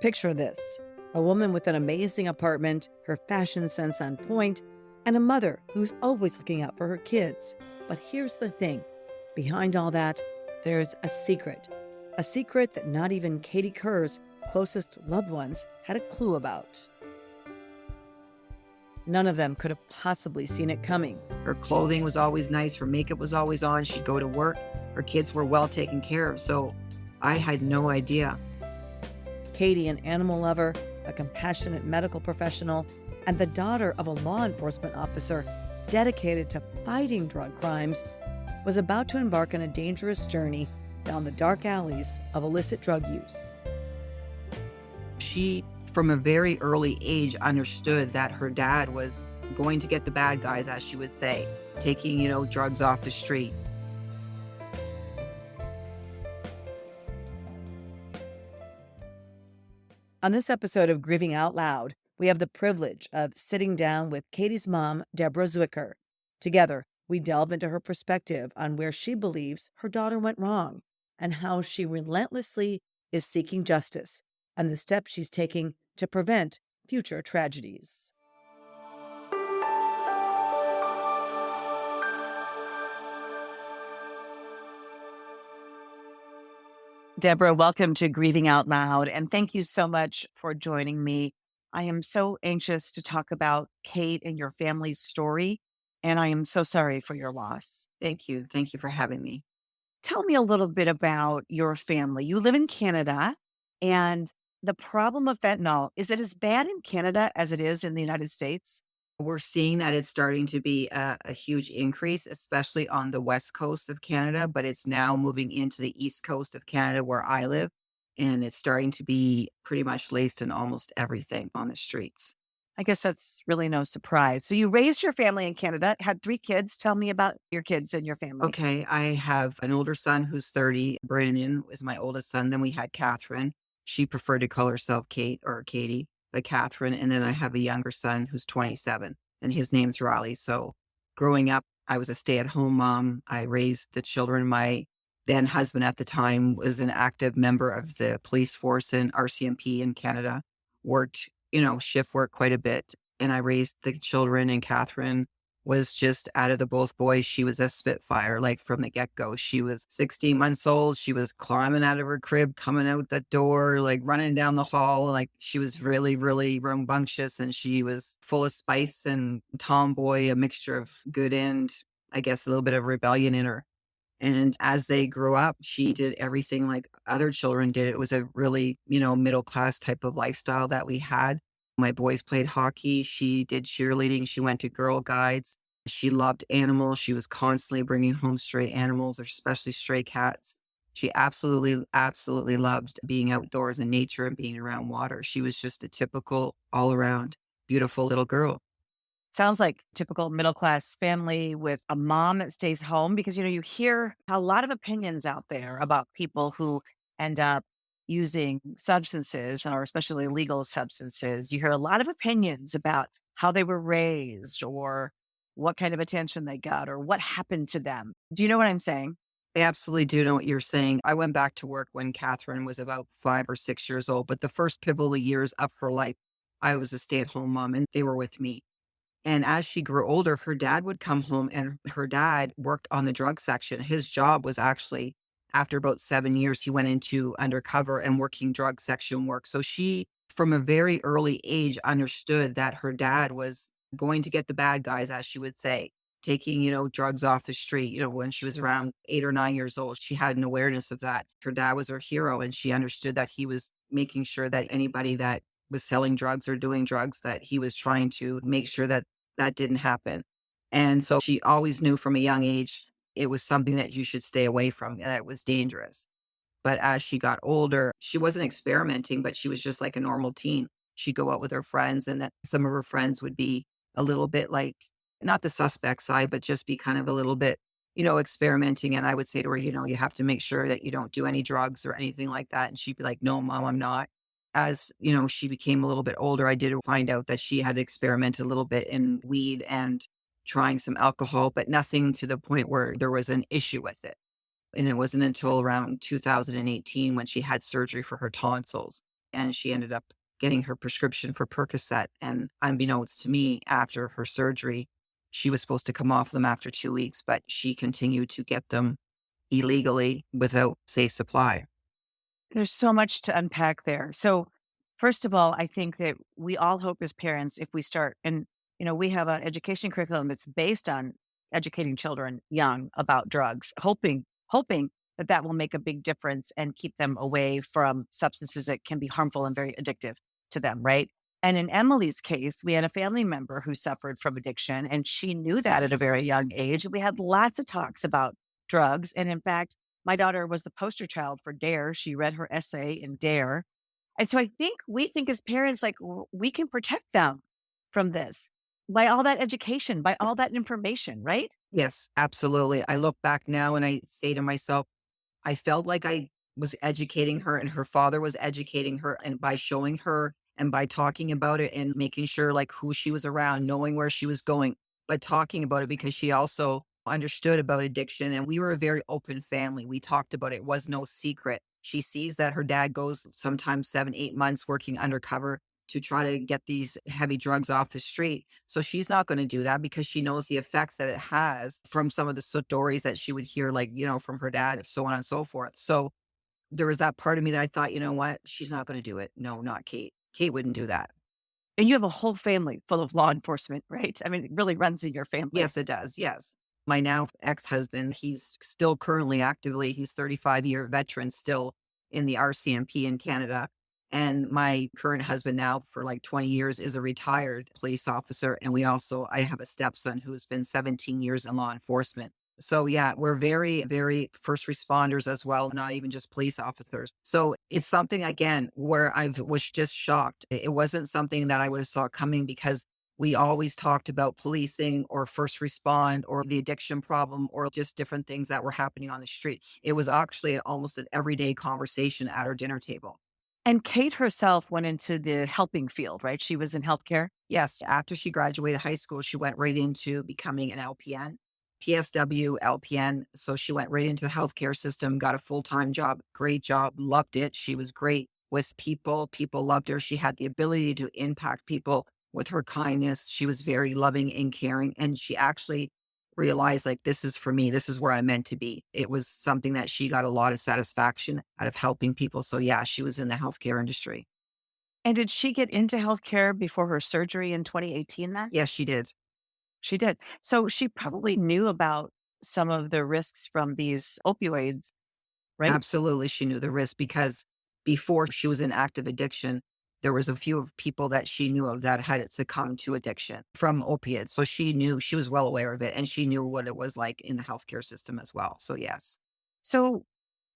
Picture this: a woman with an amazing apartment, her fashion sense on point, and a mother who's always looking out for her kids. But here's the thing: behind all that, there's a secret that not even Katie Kerr's closest loved ones had a clue about. None of them could have possibly seen it coming. Her clothing was always nice. Her makeup was always on. She'd go to work. Her kids were well taken care of. So I had no idea. Katie, an animal lover, a compassionate medical professional, and the daughter of a law enforcement officer dedicated to fighting drug crimes, was about to embark on a dangerous journey down the dark alleys of illicit drug use. She, from a very early age, understood that her dad was going to get the bad guys, as she would say, taking, drugs off the street. On this episode of Grieving Out Loud, we have the privilege of sitting down with Katie's mom, Deborah Zwicker. Together, we delve into her perspective on where she believes her daughter went wrong and how she relentlessly is seeking justice and the steps she's taking to prevent future tragedies. Deborah, welcome to Grieving Out Loud, and thank you so much for joining me. I am so anxious to talk about Kate and your family's story, and I am so sorry for your loss. Thank you. Thank you for having me. Tell me a little bit about your family. You live in Canada, and the problem of fentanyl, is it as bad in Canada as it is in the United States? We're seeing that it's starting to be a huge increase, especially on the west coast of Canada, but it's now moving into the east coast of Canada where I live. And it's starting to be pretty much laced in almost everything on the streets. I guess that's really no surprise. So you raised your family in Canada, had 3 kids. Tell me about your kids and your family. Okay, I have an older son who's 30. Brandon is my oldest son. Then we had Catherine. She preferred to call herself Kate or Katie, but Catherine. And then I have a younger son who's 27, and his name's Riley. So growing up, I was a stay-at-home mom. I raised the children. My then husband at the time was an active member of the police force and RCMP in Canada, worked, shift work quite a bit. And I raised the children, and Catherine was just out of the both boys. She was a spitfire, like from the get-go. She was 16 months old. She was climbing out of her crib, coming out the door, like running down the hall. Like she was really, really rambunctious, and she was full of spice and tomboy, a mixture of good and, I guess, a little bit of rebellion in her. And as they grew up, she did everything like other children did. It was a really, middle-class type of lifestyle that we had. My boys played hockey. She did cheerleading. She went to Girl Guides. She loved animals. She was constantly bringing home stray animals, especially stray cats. She absolutely, absolutely loved being outdoors in nature and being around water. She was just a typical, all-around, beautiful little girl. Sounds like typical middle-class family with a mom that stays home because, you hear a lot of opinions out there about people who end up using substances, or especially illegal substances. You hear a lot of opinions about how they were raised or what kind of attention they got or what happened to them. Do you know what I'm saying? I absolutely do know what you're saying. I went back to work when Catherine was about 5 or 6 years old, but the first pivotal years of her life, I was a stay-at-home mom and they were with me. And as she grew older, her dad would come home, and her dad worked on the drug section. His job was actually, after about 7 years, he went into undercover and working drug section work. So she, from a very early age, understood that her dad was going to get the bad guys, as she would say, taking, drugs off the street. When she was around 8 or 9 years old, she had an awareness of that. Her dad was her hero, and she understood that he was making sure that anybody that was selling drugs or doing drugs, that he was trying to make sure that that didn't happen. And so she always knew from a young age it was something that you should stay away from, that it was dangerous. But as she got older, she wasn't experimenting, but she was just like a normal teen. She'd go out with her friends, and then some of her friends would be a little bit like, not the suspect side, but just be kind of a little bit, experimenting. And I would say to her, you have to make sure that you don't do any drugs or anything like that. And she'd be like, no, Mom, I'm not. As, she became a little bit older, I did find out that she had experimented a little bit in weed and trying some alcohol, but nothing to the point where there was an issue with it. And it wasn't until around 2018 when she had surgery for her tonsils and she ended up getting her prescription for Percocet. And unbeknownst to me, after her surgery, she was supposed to come off them after 2 weeks, but she continued to get them illegally without safe supply. There's so much to unpack there. So, first of all, I think that we all hope as parents, if we start, and we have an education curriculum that's based on educating children young about drugs, hoping that that will make a big difference and keep them away from substances that can be harmful and very addictive to them, right? And in Emily's case, we had a family member who suffered from addiction, and she knew that at a very young age. We had lots of talks about drugs. And in fact, my daughter was the poster child for Dare. She read her essay in Dare. And so I think we think as parents, like we can protect them from this by all that education, by all that information, right? Yes, absolutely. I look back now and I say to myself, I felt like I was educating her and her father was educating her, and by showing her and by talking about it and making sure like who she was around, knowing where she was going, but talking about it because she also understood about addiction. And we were a very open family. We talked about it. It was no secret. She sees that her dad goes sometimes 7, 8 months working undercover to try to get these heavy drugs off the street. So she's not going to do that because she knows the effects that it has from some of the stories that she would hear, like, from her dad, and so on and so forth. So there was that part of me that I thought, you know what? She's not going to do it. No, not Kate. Kate wouldn't do that. And you have a whole family full of law enforcement, right? I mean, it really runs in your family. Yes, it does. Yes. My now ex-husband, he's still currently actively, he's 35-year veteran still in the RCMP in Canada. And my current husband now for like 20 years is a retired police officer. And I have a stepson who's been 17 years in law enforcement. So yeah, we're very, very first responders as well, not even just police officers. So it's something again where I was just shocked. It wasn't something that I would have saw coming because we always talked about policing or first respond or the addiction problem or just different things that were happening on the street. It was actually almost an everyday conversation at our dinner table. And Kate herself went into the helping field, right? She was in healthcare. Yes, after she graduated high school, she went right into becoming an LPN, PSW, LPN. So she went right into the healthcare system, got a full-time job, great job, loved it. She was great with people. People loved her. She had the ability to impact people with her kindness. She was very loving and caring. And she actually realized, like, this is for me. This is where I'm meant to be. It was something that she got a lot of satisfaction out of helping people. So yeah, she was in the healthcare industry. And did she get into healthcare before her surgery in 2018 then? Yes, she did. She did. So she probably knew about some of the risks from these opioids, right? Absolutely, she knew the risk because before she was in active addiction, there was a few of people that she knew of that had succumbed to addiction from opiates. So she was well aware of it, and she knew what it was like in the healthcare system as well. So yes. So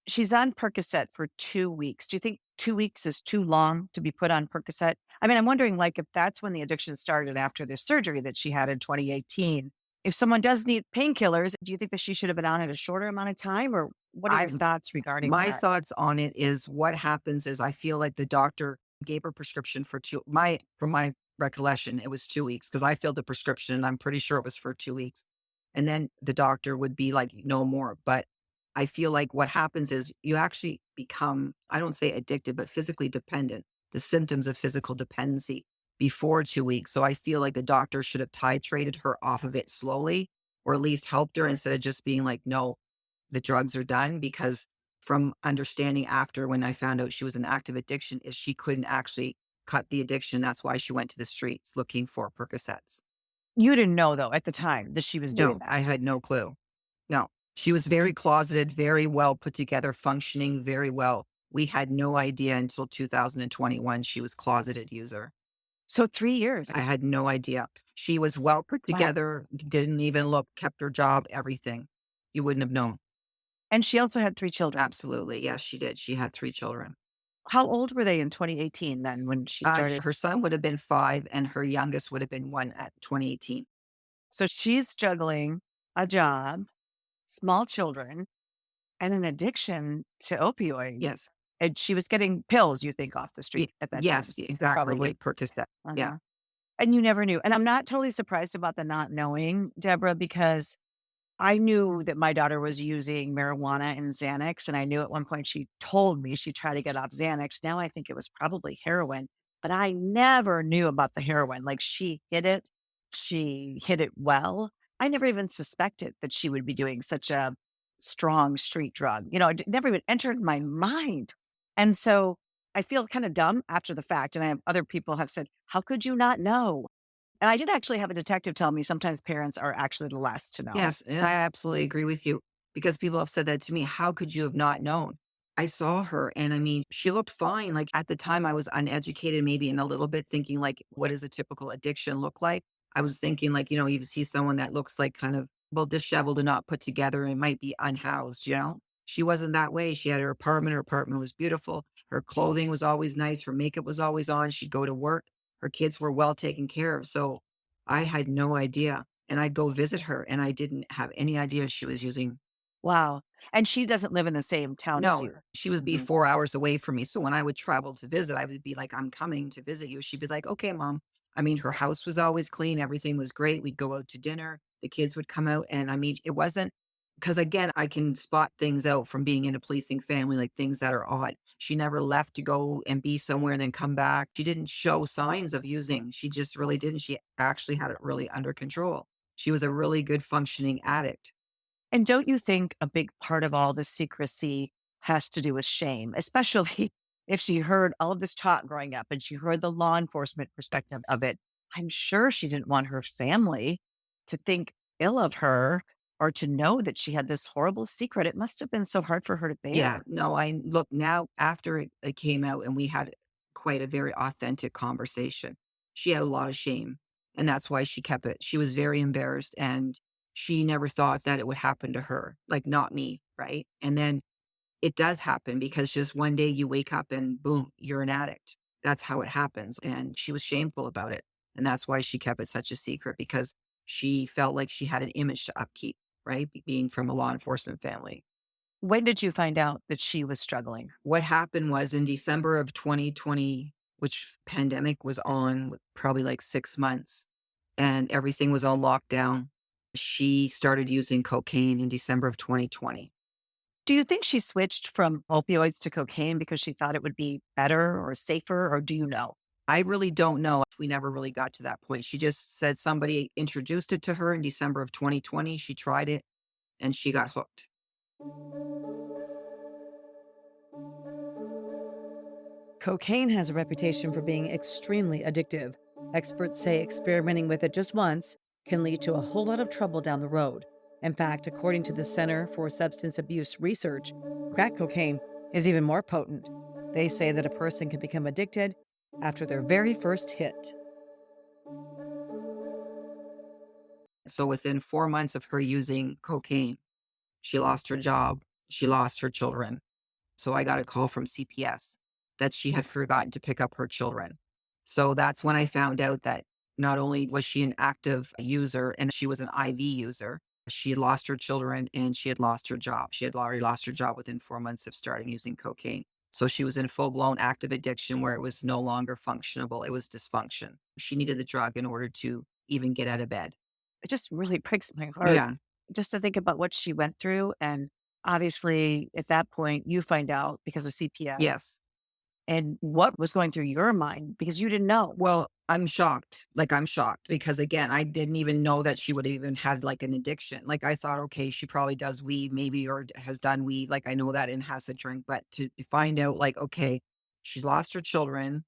she's on Percocet for 2 weeks. Do you think 2 weeks is too long to be put on Percocet? I mean, I'm wondering, like, if that's when the addiction started after this surgery that she had in 2018. If someone does need painkillers, do you think that she should have been on it a shorter amount of time? Or what are I your thoughts regarding My that? thoughts on it is what happens is I feel like the doctor gave her prescription for from my recollection, it was 2 weeks because I filled the prescription and I'm pretty sure it was for 2 weeks. And then the doctor would be like, no more. But I feel like what happens is you actually become, I don't say addicted, but physically dependent, the symptoms of physical dependency before 2 weeks. So I feel like the doctor should have titrated her off of it slowly or at least helped her instead of just being like, no, the drugs are done. Because from understanding after when I found out she was in active addiction is she couldn't actually cut the addiction. That's why she went to the streets looking for Percocets. You didn't know, though, at the time that she was doing No, that. I had no clue. No, she was very closeted, very well put together, functioning very well. We had no idea until 2021 she was closeted user. So 3 years. I had no idea. She was well put Wow. together, didn't even look, kept her job, everything. You wouldn't have known. And she also had 3 children. Absolutely. Yes, she did. She had 3 children. How old were they in 2018 then when she started? Her son would have been 5 and her youngest would have been 1 at 2018. So she's juggling a job, small children, and an addiction to opioids. Yes. And she was getting pills, you think, off the street at that time. Yes, exactly, Probably. like Percocet. Yeah. Uh-huh. And you never knew. And I'm not totally surprised about the not knowing, Deborah, because I knew that my daughter was using marijuana and Xanax, and I knew at one point she told me she tried to get off Xanax. Now I think it was probably heroin, but I never knew about the heroin. Like she hit it well. I never even suspected that she would be doing such a strong street drug. It never even entered my mind. And so I feel kind of dumb after the fact. And I have other people have said, "How could you not know?" And I did actually have a detective tell me sometimes parents are actually the last to know. Yes, and I absolutely agree with you because people have said that to me. How could you have not known? I saw her and I mean, she looked fine. Like at the time I was uneducated, maybe in a little bit thinking like, what does a typical addiction look like? I was thinking like, you see someone that looks like kind of well disheveled and not put together and might be unhoused. She wasn't that way. She had her apartment. Her apartment was beautiful. Her clothing was always nice. Her makeup was always on. She'd go to work. Her kids were well taken care of. So I had no idea. And I'd go visit her, and I didn't have any idea she was using. Wow. And she doesn't live in the same town as No, you. she would be Mhm. 4 hours away from me, so when I would travel to visit, I would be like, "I'm coming to visit you." She'd be like, "Okay, mom." I mean, her house was always clean, everything was great, we'd go out to dinner, the kids would come out, and I mean, it wasn't because again, I can spot things out from being in a policing family, like things that are odd. She never left to go and be somewhere and then come back. She didn't show signs of using, she just really didn't, she actually had it really under control. She was a really good functioning addict. And don't you think a big part of all this secrecy has to do with shame, especially if she heard all of this talk growing up and she heard the law enforcement perspective of it? I'm sure she didn't want her family to think ill of her or to know that she had this horrible secret. It must have been so hard for her to Yeah, bear. no, I look now after it came out and we had quite a very authentic conversation. She had a lot of shame and that's why she kept it. She was very embarrassed and she never thought that it would happen to her, like not me, right? And then it does happen because just one day you wake up and boom, you're an addict. That's how it happens. And she was shameful about it. And that's why she kept it such a secret because she felt like she had an image to upkeep, right? Being from a law enforcement family. When did you find out that she was struggling? What happened was in December of 2020, which pandemic was on probably like 6 months and everything was on lockdown. She started using cocaine in December of 2020. Do you think she switched from opioids to cocaine because she thought it would be better or safer, or do you know? I really don't know. We never really got to that point. She just said somebody introduced it to her in December of 2020. She tried it and she got hooked. Cocaine has a reputation for being extremely addictive. Experts say experimenting with it just once can lead to a whole lot of trouble down the road. In fact, according to the Center for Substance Abuse Research, crack cocaine is even more potent. They say that a person can become addicted after their very first hit. So within 4 months of her using cocaine, she lost her job. She lost her children. So I got a call from CPS that she had forgotten to pick up her children. So that's when I found out that not only was she an active user and she was an IV user, she had lost her children and she had lost her job. She had already lost her job within 4 months of starting using cocaine. So she was in full blown active addiction where it was no longer functionable. It was dysfunction. She needed the drug in order to even get out of bed. It just really breaks my heart Yeah. just to think about what she went through. And obviously, at that point, you find out because of CPS Yes. and what was going through your mind because you didn't know. Well, I'm shocked. Like, I'm shocked because again, I didn't even know that she would have even had like an addiction. Like, I thought, okay, she probably does weed, maybe, or has done weed. Like, I know that and has a drink, but to find out, like, okay, she's lost her children.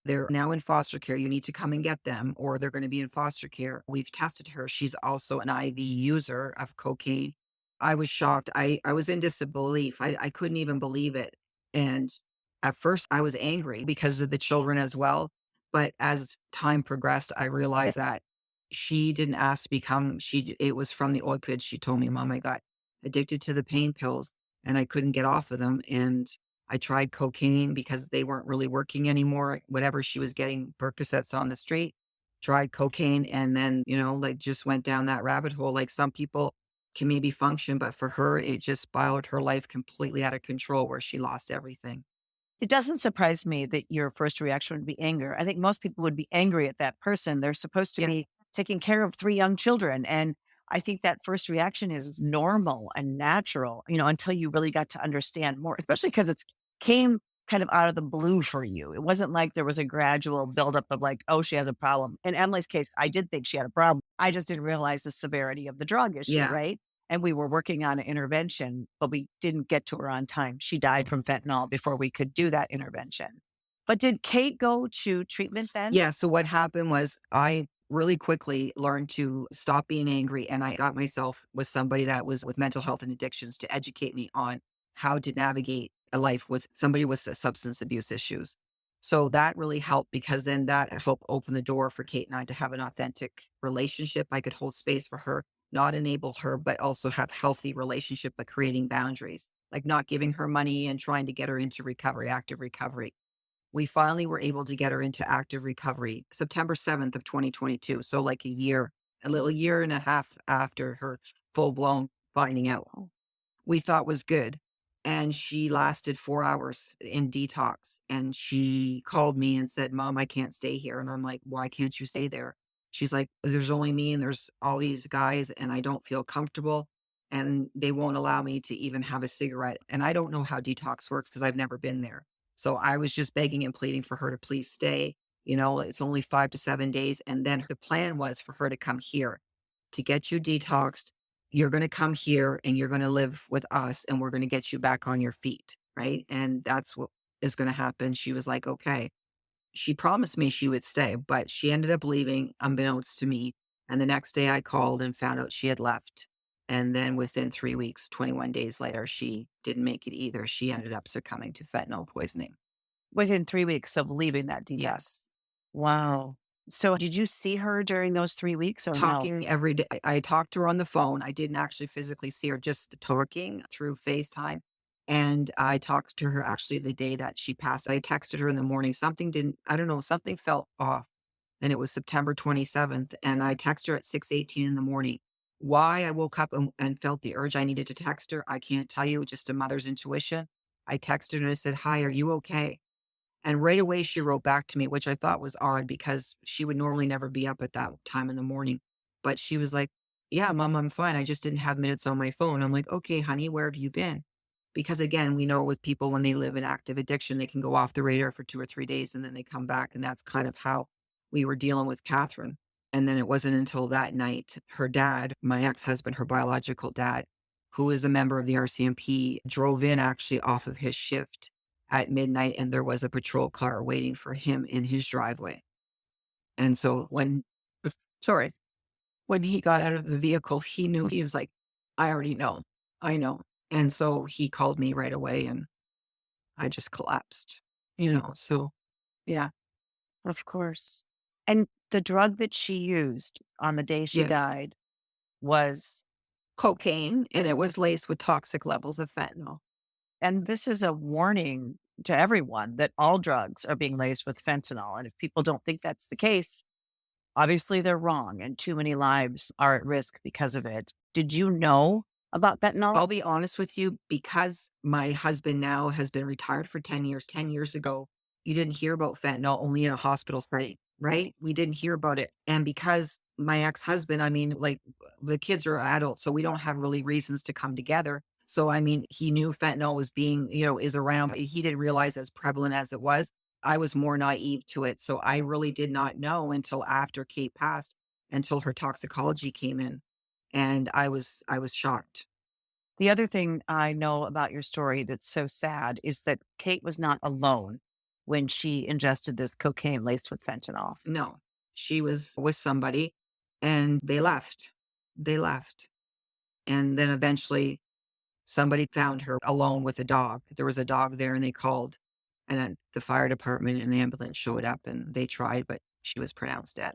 They're now in foster care. You need to come and get them, or they're going to be in foster care. We've tested her. She's also an IV user of cocaine. I was shocked. I was in disbelief. I couldn't even believe it. And at first, I was angry because of the children as well. But as time progressed, I realized that she didn't ask to become, it was from the opioids. She told me, Mom, I got addicted to the pain pills and I couldn't get off of them. And I tried cocaine because they weren't really working anymore. Whatever she was getting Percocets on the street, tried cocaine and then, like just went down that rabbit hole. Like some people can maybe function, but for her, it just spiraled her life completely out of control where she lost everything. It doesn't surprise me that your first reaction would be anger. I think most people would be angry at that person. They're supposed to Yeah. be taking care of three young children. And I think that first reaction is normal and natural, until you really got to understand more, especially because it's came kind of out of the blue for you. It wasn't like there was a gradual buildup of like, oh, she has a problem. In Emily's case, I did think she had a problem. I just didn't realize the severity of the drug issue, Yeah. right? And we were working on an intervention, but we didn't get to her on time. She died from fentanyl before we could do that intervention. But did Kate go to treatment then? Yeah. So what happened was I really quickly learned to stop being angry. And I got myself with somebody that was with mental health and addictions to educate me on how to navigate a life with somebody with substance abuse issues. So that really helped because then that helped open the door for Kate and I to have an authentic relationship. I could hold space for her, not enable her, but also have healthy relationship, but creating boundaries, like not giving her money and trying to get her into recovery, active recovery. We finally were able to get her into active recovery September 7th of 2022. So like a little year and a half after her full blown finding out we thought was good. And she lasted 4 hours in detox. And she called me and said, Mom, I can't stay here. And I'm like, why can't you stay there? She's like, there's only me and there's all these guys and I don't feel comfortable. And they won't allow me to even have a cigarette. And I don't know how detox works because I've never been there. So I was just begging and pleading for her to please stay. It's only 5 to 7 days. And then the plan was for her to come here to get you detoxed. You're going to come here and you're going to live with us and we're going to get you back on your feet. Right. And that's what is going to happen. She was like, okay. She promised me she would stay, but she ended up leaving unbeknownst to me. And the next day I called and found out she had left. And then within 3 weeks, 21 days later, she didn't make it either. She ended up succumbing to fentanyl poisoning. Within 3 weeks of leaving that detox. Yes. Wow. So did you see her during those 3 weeks or no? Talking every day. I talked to her on the phone. I didn't actually physically see her, just talking through FaceTime. And I talked to her actually the day that she passed. I texted her in the morning. I don't know, something felt off. And it was September 27th. And I texted her at 6:18 in the morning. Why I woke up and felt the urge I needed to text her, I can't tell you, just a mother's intuition. I texted her and I said, hi, are you okay? And right away, she wrote back to me, which I thought was odd because she would normally never be up at that time in the morning. But she was like, yeah, Mom, I'm fine. I just didn't have minutes on my phone. I'm like, okay, honey, where have you been? Because again, we know with people when they live in active addiction, they can go off the radar for 2 or 3 days and then they come back. And that's kind of how we were dealing with Catherine. And then it wasn't until that night, her dad, my ex-husband, her biological dad, who is a member of the RCMP, drove in actually off of his shift at midnight, and there was a patrol car waiting for him in his driveway. And so when he got out of the vehicle, he knew. He was like, I already know. I know. And so he called me right away and I just collapsed. So yeah. Of course. And the drug that she used on the day she Yes. died was, Cocaine, and it was laced with toxic levels of fentanyl. and this is a warning to everyone that all drugs are being laced with fentanyl. And if people don't think that's the case, obviously they're wrong and too many lives are at risk because of it. Did you know about fentanyl? I'll be honest with you, because my husband now has been retired for 10 years. 10 years ago, you didn't hear about fentanyl only in a hospital setting, right? We didn't hear about it. And because my ex-husband, I mean, like the kids are adults, so we don't have really reasons to come together. So, I mean, he knew fentanyl was is around, but he didn't realize as prevalent as it was. I was more naive to it. So I really did not know until after Kate passed, until her toxicology came in. And I was shocked. The other thing I know about your story that's so sad is that Kate was not alone when she ingested this cocaine laced with fentanyl. No, she was with somebody and they left. They left. And then eventually somebody found her alone with a dog. There was a dog there and they called, and then the fire department and the ambulance showed up and they tried, but she was pronounced dead.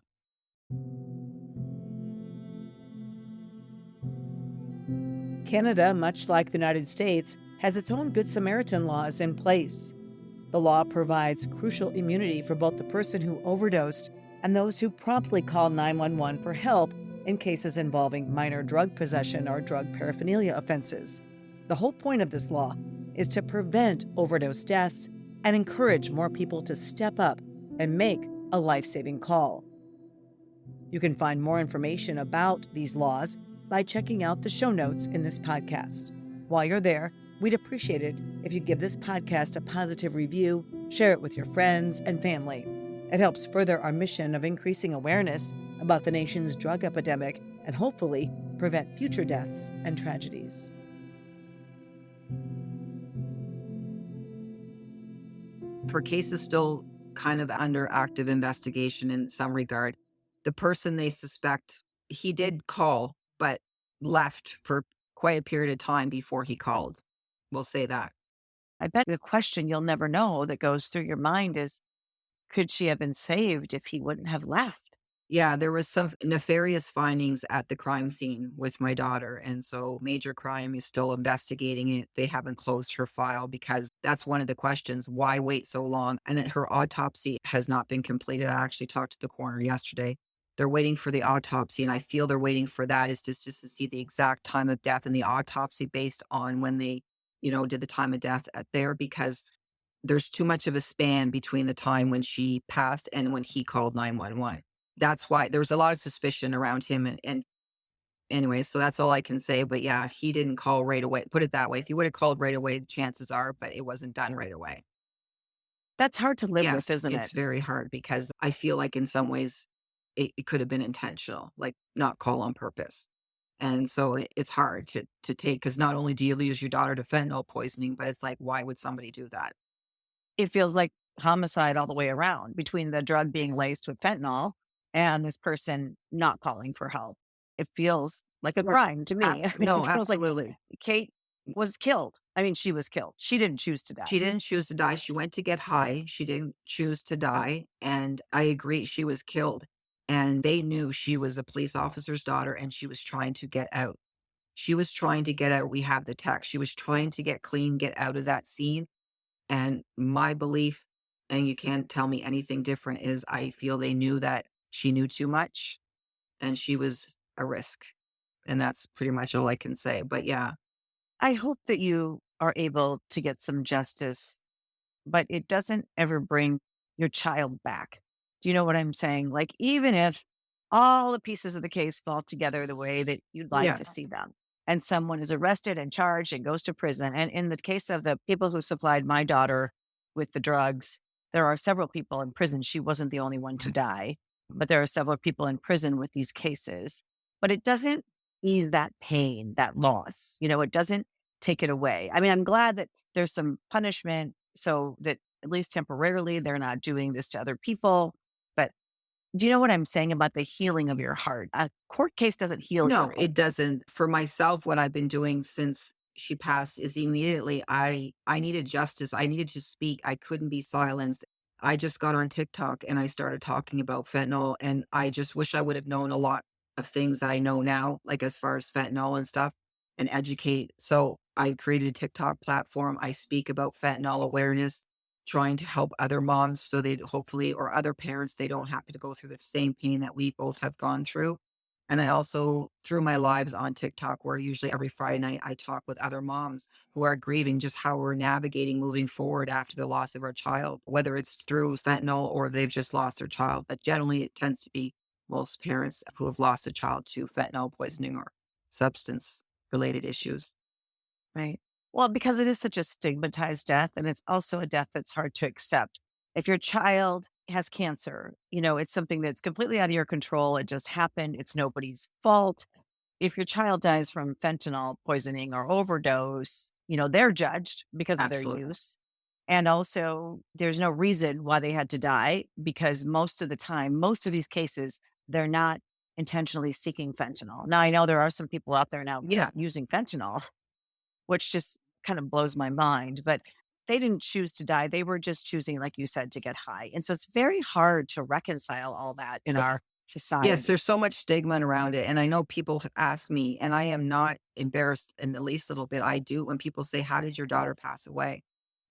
Canada, much like the United States, has its own Good Samaritan laws in place. The law provides crucial immunity for both the person who overdosed and those who promptly call 911 for help in cases involving minor drug possession or drug paraphernalia offenses. The whole point of this law is to prevent overdose deaths and encourage more people to step up and make a life-saving call. You can find more information about these laws by checking out the show notes in this podcast. While you're there, we'd appreciate it if you give this podcast a positive review, share it with your friends and family. It helps further our mission of increasing awareness about the nation's drug epidemic and hopefully prevent future deaths and tragedies. For cases still kind of under active investigation in some regard, the person they suspect, he did call, but left for quite a period of time before he called. We'll say that. I bet the question you'll never know that goes through your mind is, could she have been saved if he wouldn't have left? Yeah, there was some nefarious findings at the crime scene with my daughter. And so Major Crime is still investigating it. They haven't closed her file because that's one of the questions. Why wait so long? And her autopsy has not been completed. I actually talked to the coroner yesterday. They're waiting for the autopsy. And I feel they're waiting for that is just to see the exact time of death and the autopsy based on when they, did the time of death at there because there's too much of a span between the time when she passed and when he called 911. That's why there was a lot of suspicion around him. And anyway, so that's all I can say. But yeah, he didn't call right away. Put it that way. If he would have called right away, the chances are, but it wasn't done right away. That's hard to live with, Yes, isn't it's it? very hard because I feel like in some ways it could have been intentional, like not call on purpose. And so it's hard to take because not only do you lose your daughter to fentanyl poisoning, but it's like, why would somebody do that? It feels like homicide all the way around between the drug being laced with fentanyl and this person not calling for help. It feels like a Yeah. crime to me. I mean, No, it feels like absolutely. Kate was killed. I mean, she was killed. She didn't choose to die. She didn't choose to die. She went to get high. She didn't choose to die. And I agree, she was killed. And they knew she was a police officer's daughter and she was trying to get out. She was trying to get out. We have the text. She was trying to get clean, get out of that scene. And my belief, and you can't tell me anything different, is I feel they knew that she knew too much and she was a risk. And that's pretty much all I can say. But yeah, I hope that you are able to get some justice, but it doesn't ever bring your child back. Do you know what I'm saying? Like, even if all the pieces of the case fall together the way that you'd like to yes, see them, and someone is arrested and charged and goes to prison. And in the case of the people who supplied my daughter with the drugs, there are several people in prison. She wasn't the only one to die, but there are several people in prison with these cases. But it doesn't ease that pain, that loss. It doesn't take it away. I mean, I'm glad that there's some punishment so that at least temporarily they're not doing this to other people. But do you know what I'm saying about the healing of your heart? A court case doesn't heal your no, heart. it doesn't. For myself, what I've been doing since she passed is immediately I needed justice. I needed to speak. I couldn't be silenced. I just got on TikTok and I started talking about fentanyl and I just wish I would have known a lot of things that I know now, like as far as fentanyl and stuff and educate. So I created a TikTok platform. I speak about fentanyl awareness, trying to help other moms so they hopefully or other parents they don't have to go through the same pain that we both have gone through. And I also, through my lives on TikTok, where usually every Friday night I talk with other moms who are grieving just how we're navigating moving forward after the loss of our child, whether it's through fentanyl or they've just lost their child. But generally, it tends to be most parents who have lost a child to fentanyl poisoning or substance related issues. Right. Well, because it is such a stigmatized death, and it's also a death that's hard to accept. If your child has cancer, it's something that's completely out of your control. It just happened. It's nobody's fault. If your child dies from fentanyl poisoning or overdose, they're judged because of their Absolutely. use. And also, there's no reason why they had to die because most of the time, most of these cases, they're not intentionally seeking fentanyl. Now, I know there are some people out there now Yeah. using fentanyl, which just kind of blows my mind. But they didn't choose to die. They were just choosing, like you said, to get high. And so it's very hard to reconcile all that in our Yes, society. there's so much stigma around it. And I know people ask me, and I am not embarrassed in the least little bit. I do when people say, how did your daughter pass away?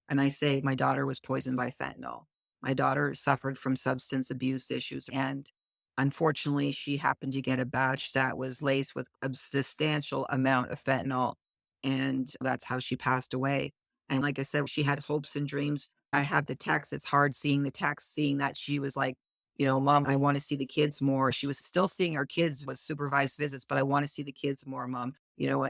And I say, my daughter was poisoned by fentanyl. My daughter suffered from substance abuse issues. And unfortunately, she happened to get a batch that was laced with a substantial amount of fentanyl. And that's how she passed away. And like I said, she had hopes and dreams. I have the text. It's hard seeing the text, seeing that she was like, Mom, I want to see the kids more. She was still seeing her kids with supervised visits, but I want to see the kids more, Mom.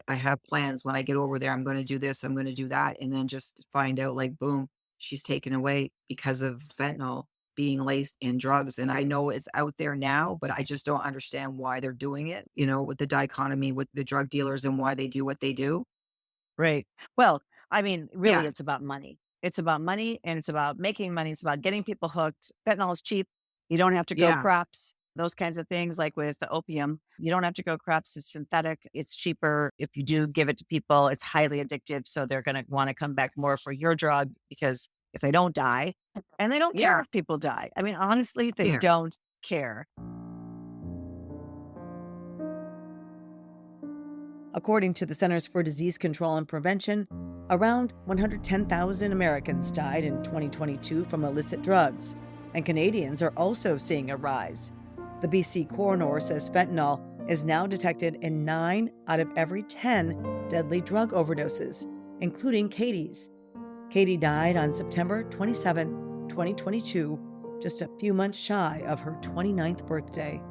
I have plans. When I get over there, I'm going to do this, I'm going to do that. And then just find out, like, boom, she's taken away because of fentanyl being laced in drugs. And I know it's out there now, but I just don't understand why they're doing it, with the dichotomy with the drug dealers and why they do what they do. Right. Well, I mean, really, Yeah. it's about money. It's about money and it's about making money. It's about getting people hooked. Fentanyl is cheap. You don't have to go Yeah. crops, those kinds of things like with the opium. You don't have to go crops. It's synthetic. It's cheaper. If you do give it to people, it's highly addictive. So they're going to want to come back more for your drug because if they don't die, and they don't care Yeah. if people die. I mean, honestly, they Yeah. don't care. According to the Centers for Disease Control and Prevention, around 110,000 Americans died in 2022 from illicit drugs, and Canadians are also seeing a rise. The BC coroner says fentanyl is now detected in 9 out of every 10 deadly drug overdoses, including Katie's. Katie died on September 27, 2022, just a few months shy of her 29th birthday.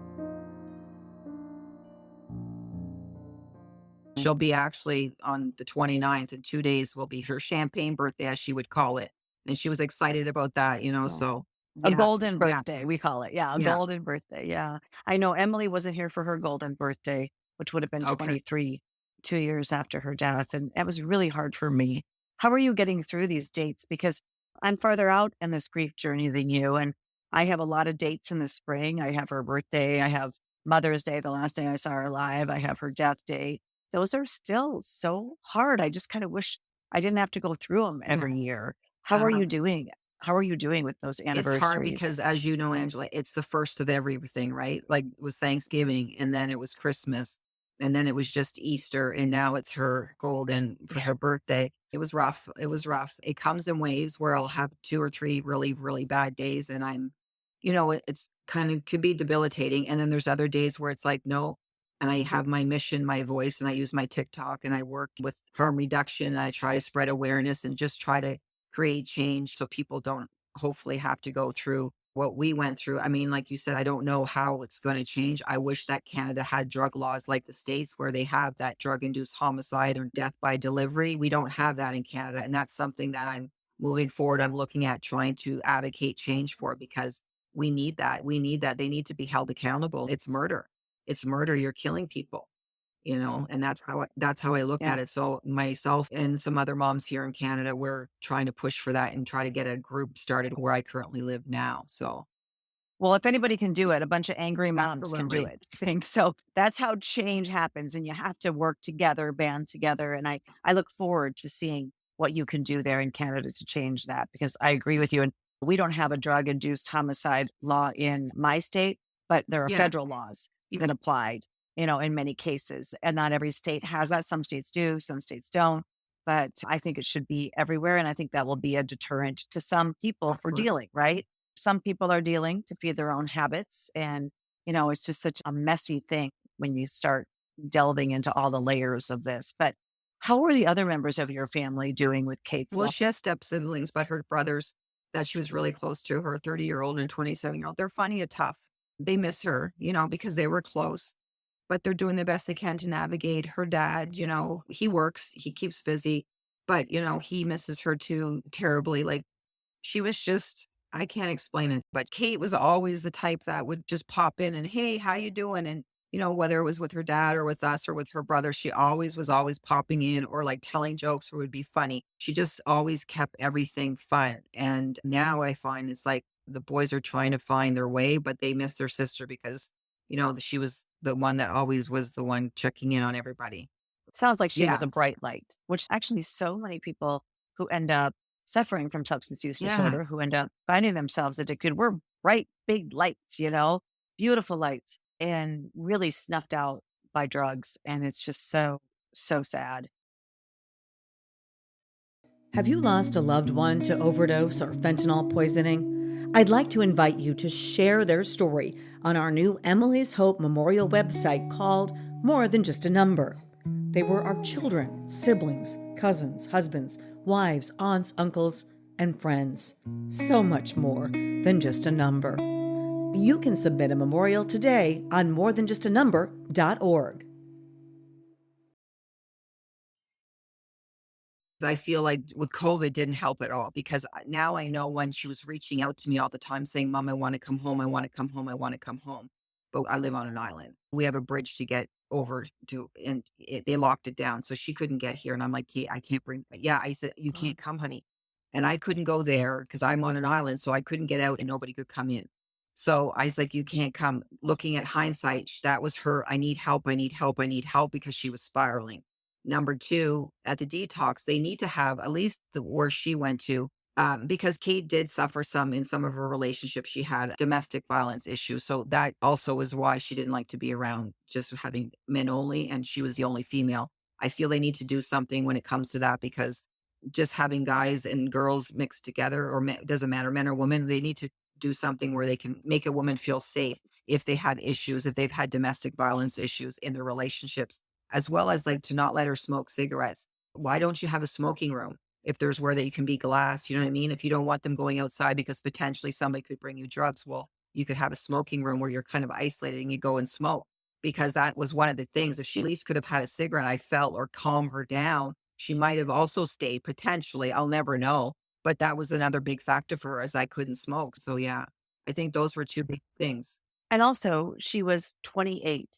She'll be actually on the 29th. In 2 days will be her champagne birthday, as she would call it. And she was excited about that, Oh. so A yeah, golden yeah, birthday, we call it. Yeah, a yeah. golden birthday, yeah. I know Emily wasn't here for her golden birthday, which would have been Okay. 23, 2 years after her death, and that was really hard for me. How are you getting through these dates? Because I'm farther out in this grief journey than you, and I have a lot of dates in the spring. I have her birthday, I have Mother's Day, the last day I saw her alive, I have her death day. Those are still so hard. I just kinda wish I didn't have to go through them Yeah. every year. How are you Um, doing? How are you doing with those it's hard anniversaries? because, as you know, Angela, it's the first of everything, right? Like, it was Thanksgiving, and then it was Christmas, and then it was just Easter, and now it's her golden for her birthday. It was rough. It was rough. It comes in waves where I'll have 2 or 3 really, really bad days, and it's kind of could be debilitating, and then there's other days where it's like, "No," and I have my mission, my voice, and I use my TikTok, and I work with harm reduction, and I try to spread awareness and just try to create change so people don't hopefully have to go through what we went through. I mean, like you said, I don't know how it's going to change. I wish that Canada had drug laws like the States where they have that drug induced homicide or death by delivery. We don't have that in Canada. And that's something that I'm moving forward. I'm looking at trying to advocate change for because we need that. We need that. They need to be held accountable. It's murder. It's murder. You're killing people, and that's how I look Yeah. at it. So myself and some other moms here in Canada, we're trying to push for that and try to get a group started where I currently live now. So Well, if anybody can do it, a bunch of angry moms can do absolutely. it. I think so. That's how change happens, and you have to work together, band together. And I look forward to seeing what you can do there in Canada to change that because I agree with you. And we don't have a drug induced homicide law in my state, but there are Yeah. federal laws You- that applied, in many cases. And not every state has that. Some states do, some states don't. But I think it should be everywhere. And I think that will be a deterrent to some people for Absolutely. dealing, right? Some people are dealing to feed their own habits. And, it's just such a messy thing when you start delving into all the layers of this. But how are the other members of your family doing with Kate's Well, loss? she has step siblings, but her brothers that she was really close to, her 30-year-old and 27-year-old, they're funny and tough. They miss her, because they were close, but they're doing the best they can to navigate. Her dad, he works, he keeps busy, but, he misses her too terribly. Like, she was just I can't explain it, but Kate was always the type that would just pop in and, "Hey, how you doing?" And, whether it was with her dad or with us or with her brother, she always popping in or, like, telling jokes or would be funny. She just always kept everything fun, and now I find it's like the boys are trying to find their way, but they miss their sister because, she was the one that always was the one checking in on everybody. Sounds like she was Yeah, a bright light, which actually so many people who end up suffering from substance use yeah. disorder, who end up finding themselves addicted, were bright, big lights, beautiful lights, and really snuffed out by drugs. And it's just so, so sad. Have you lost a loved one to overdose or fentanyl poisoning? I'd like to invite you to share their story on our new Emily's Hope Memorial website called More Than Just a Number. They were our children, siblings, cousins, husbands, wives, aunts, uncles, and friends. So much more than just a number. You can submit a memorial today on morethanjustanumber.org. I feel like with COVID didn't help at all because now I know when she was reaching out to me all the time saying, Mom, I want to come home. I want to come home. I want to come home. But I live on an island. We have a bridge to get over to, and they locked it down. So she couldn't get here. And I'm like, yeah, I can't bring, yeah, I said, you can't come, honey. And I couldn't go there because I'm on an island. So I couldn't get out and nobody could come in. So I was like, you can't come. Looking at hindsight, that was her. I need help. I need help. I need help because she was spiraling. Number two, at the detox, they need to have at least the where she went to, because Kate did suffer some in some of her relationships. She had domestic violence issues. So that also is why she didn't like to be around just having men only. And she was the only female. I feel they need to do something when it comes to that because just having guys and girls mixed together, or doesn't matter, men or women, they need to do something where they can make a woman feel safe if they have issues, if they've had domestic violence issues in their relationships, as well as like to not let her smoke cigarettes. Why don't you have a smoking room? If there's where they can be glass, you know what I mean? If you don't want them going outside because potentially somebody could bring you drugs, well, you could have a smoking room where you're kind of isolated and you go and smoke. Because that was one of the things. If she at least could have had a cigarette, I felt, or calm her down, she might have also stayed potentially. I'll never know. But that was another big factor for her as I couldn't smoke. So yeah, I think those were two big things. And also, she was 28.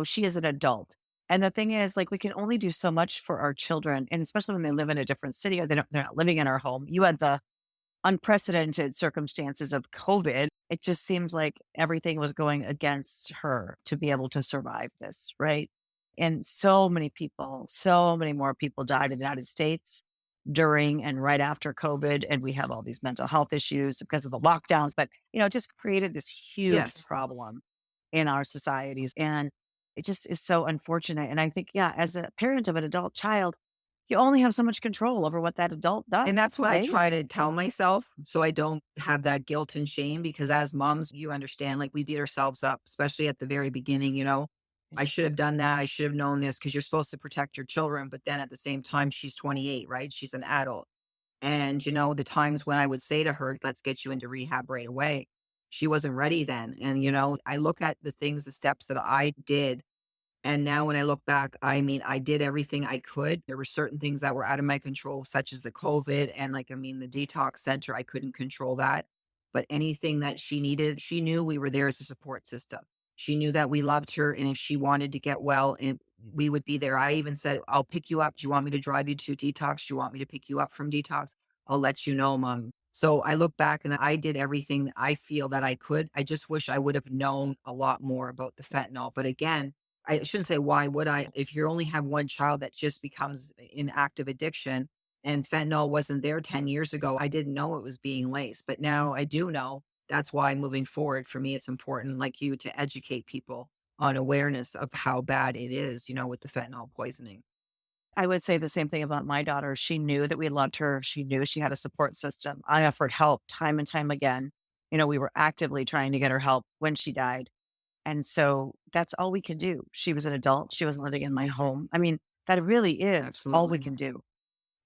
She is an adult. And the thing is, like, we can only do so much for our children. And especially when they live in a different city or they're not living in our home. You had the unprecedented circumstances of COVID. It just seems like everything was going against her to be able to survive this, right? And so many more people died in the United States during and right after COVID. And we have all these mental health issues because of the lockdowns. But, it just created this huge Yes. problem in our societies. And it just is so unfortunate. And I think, yeah, as a parent of an adult child, you only have so much control over what that adult does, And that's what I right? try to tell myself so I don't have that guilt and shame because as moms, you understand, like we beat ourselves up, especially at the very beginning. I should have done that. I should have known this because you're supposed to protect your children. But then at the same time, she's 28, right? She's an adult. And, the times when I would say to her, let's get you into rehab right away, she wasn't ready then. And, I look at the steps that I did. And now when I look back, I mean, I did everything I could. There were certain things that were out of my control, such as the COVID and the detox center, I couldn't control that. But anything that she needed, she knew we were there as a support system. She knew that we loved her. And if she wanted to get well, and we would be there. I even said, I'll pick you up. Do you want me to drive you to detox? Do you want me to pick you up from detox? I'll let you know, Mom. So I look back and I did everything that I feel that I could. I just wish I would have known a lot more about the fentanyl. But again, I shouldn't say why would I, if you only have one child that just becomes in active addiction and fentanyl wasn't there 10 years ago, I didn't know it was being laced, but now I do know. That's why moving forward for me, it's important like you to educate people on awareness of how bad it is, with the fentanyl poisoning. I would say the same thing about my daughter. She knew that we loved her. She knew she had a support system. I offered help time and time again. We were actively trying to get her help when she died. And so that's all we could do. She was an adult. She wasn't living in my home. I mean, that really is all we Absolutely. can do.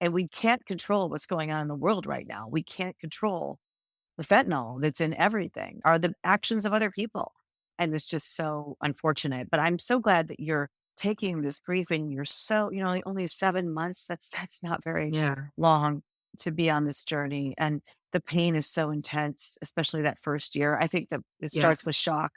And we can't control what's going on in the world right now. We can't control the fentanyl that's in everything or the actions of other people. And it's just so unfortunate. But I'm so glad that you're taking this grief and you're so, only 7 months. That's not very Yeah. long to be on this journey. And the pain is so intense, especially that first year. I think that it starts Yes. with shock,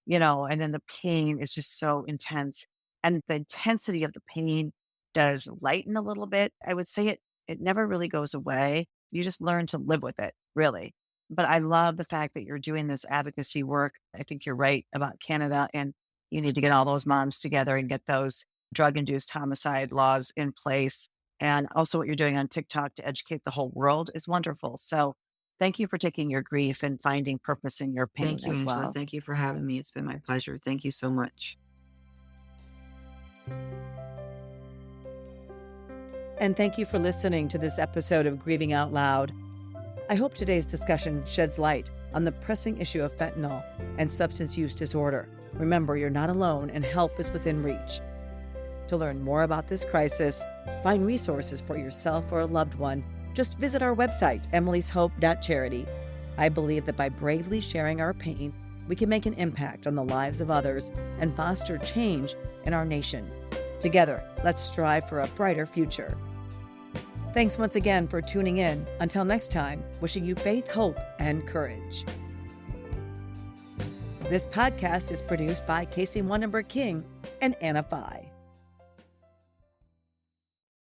and then the pain is just so intense. And the intensity of the pain does lighten a little bit. I would say it never really goes away. You just learn to live with it, really. But I love the fact that you're doing this advocacy work. I think you're right about Canada, and you need to get all those moms together and get those drug-induced homicide laws in place. And also what you're doing on TikTok to educate the whole world is wonderful. So thank you for taking your grief and finding purpose in your pain Thank you, as Angela. well. Thank you for having me. It's been my pleasure. Thank you so much. And thank you for listening to this episode of Grieving Out Loud. I hope today's discussion sheds light on the pressing issue of fentanyl and substance use disorder. Remember, you're not alone and help is within reach. To learn more about this crisis, find resources for yourself or a loved one, just visit our website, emilyshope.charity. I believe that by bravely sharing our pain, we can make an impact on the lives of others and foster change in our nation. Together, let's strive for a brighter future. Thanks once again for tuning in. Until next time, wishing you faith, hope, and courage. This podcast is produced by Casey Wonnenberg King and Anna Phi.